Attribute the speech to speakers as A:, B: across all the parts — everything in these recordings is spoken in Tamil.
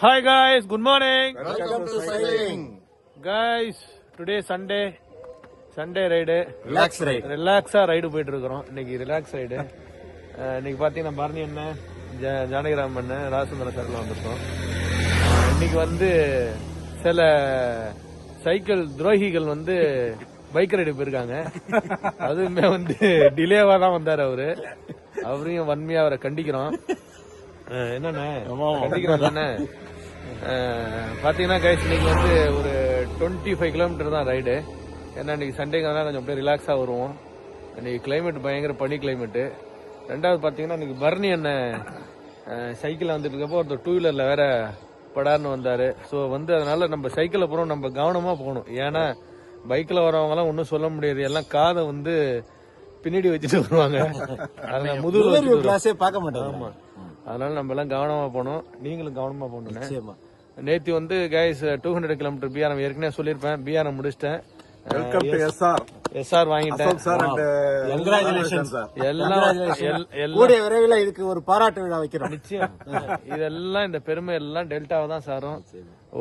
A: Hi guys, good morning.
B: Welcome to sailing.
A: Guys, today Sunday ride.
B: Relax ride.
A: ரிலாக்ஸா ரைடு போயிட்டு இருக்கிறோம். இன்னைக்கு ரிலாக்ஸ் ரைடு. இன்னைக்கு பாத்தீங்கன்னா பரணி அண்ணன், ஜானகிராம் அண்ணன், ராசந்திர சார்ல வந்திருக்கோம். இன்னைக்கு வந்து சில சைக்கிள் துரோகிகள் வந்து பைக் ரைடு போயிருக்காங்க. அதுவுமே வந்து டிலேவா தான் வந்தாரு அவரு. அவரையும் வன்மையா அவரை கண்டிக்கிறோம். என்னண்ணே கண்டிக்கிறோம் தானே. பாத்தீங்கன்னா கைஸ் இன்னைக்கு வந்து ஒரு 25 கிலோமீட்டர் தான் ரைடு. ஏன்னா இன்னைக்கு சண்டேங்கிறதுனால கொஞ்சம் அப்படியே ரிலாக்ஸா வருவோம். இன்னைக்கு கிளைமேட் பயங்கர பனி கிளைமேட்டு. ரெண்டாவது பாத்தீங்கன்னா இன்னைக்கு பரணி அண்ணன் சைக்கிள் வந்துட்டு இருக்கப்போ ஒருத்தர் 2 வீலர்ல வேற படார்னு வந்தாரு. ஸோ வந்து அதனால நம்ம சைக்கிளில் போகிறோம், நம்ம கவனமா போகணும். ஏன்னா பைக்கில் வரவங்க எல்லாம் ஒன்றும் சொல்ல முடியாது, எல்லாம் காதை வந்து பின்னாடி வச்சுட்டு வருவாங்க. அதனால முதுகு
B: கிளாஸே பார்க்க மாட்டாங்க.
A: ஆமா, அதனால நம்ம எல்லாம் கவனமா போகணும். நீங்களும் கவனமா போகணும். நேத்தி வந்து கைஸ் 200 கிலோமீட்டர் பிஆர்எம் ஏற்கனவே சொல்லியிருப்பேன். பிஆர்எம் முடிச்சிட்டேன்.
B: வெல்கம் டு
A: எஸ்ஆர் வாங்கிட்டேன்.
B: Congratulations sir.
A: எல்லாம்
B: கூடிய விரைவில் இதுக்கு ஒரு பாராட்டு விழா வைக்கிறோம்.
A: நிச்சயம். இதெல்லாம் இந்த பெருமை எல்லாம் டெல்டாவை தான் சாரும்.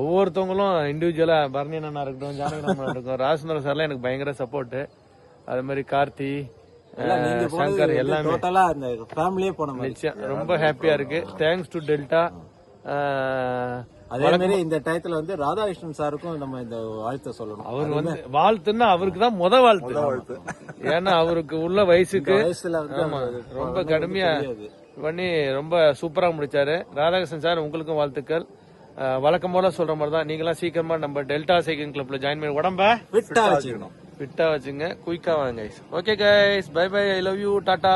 A: ஒவ்வொருத்தவங்களும் இண்டிவிஜுவலா பரணி அண்ணா இருக்கட்டும், ஜானகிராமன் இருக்கட்டும், ராசந்திர சார்லாம் எனக்கு பயங்கர சப்போர்ட். அது மாதிரி கார்த்தி, சங்கர் எல்லாமே நிச்சயம் ரொம்ப ஹாப்பியா இருக்கு. Thanks to delta.
B: அதே மாதிரி இந்த டயத்துல வந்து ராதாகிருஷ்ணன் சாருக்கும் நம்ம இந்த வாழ்த்தை சொல்லணும்.
A: அவர் வந்து வாழ்த்துன்னா அவருக்கு தான் வாழ்த்து. ஏன்னா அவருக்கு உள்ள வயசுக்கு ரொம்ப கடுமையா பண்ணி ரொம்ப சூப்பரா முடிச்சாரு. ராதாகிருஷ்ணன் சார் உங்களுக்கும் வாழ்த்துக்கள். வழக்கம் போல சொல்ற மாதிரி தான் நீங்களாம் சீக்கிரமா நம்ம டெல்டா சைக்கிள் கிளப்ல ஜாயின் பண்ணி உடம்ப ஃபிட்டா வச்சுங்க, குயிக்கா வாங்க guys. Okay guys, bye bye, I love you, Tata.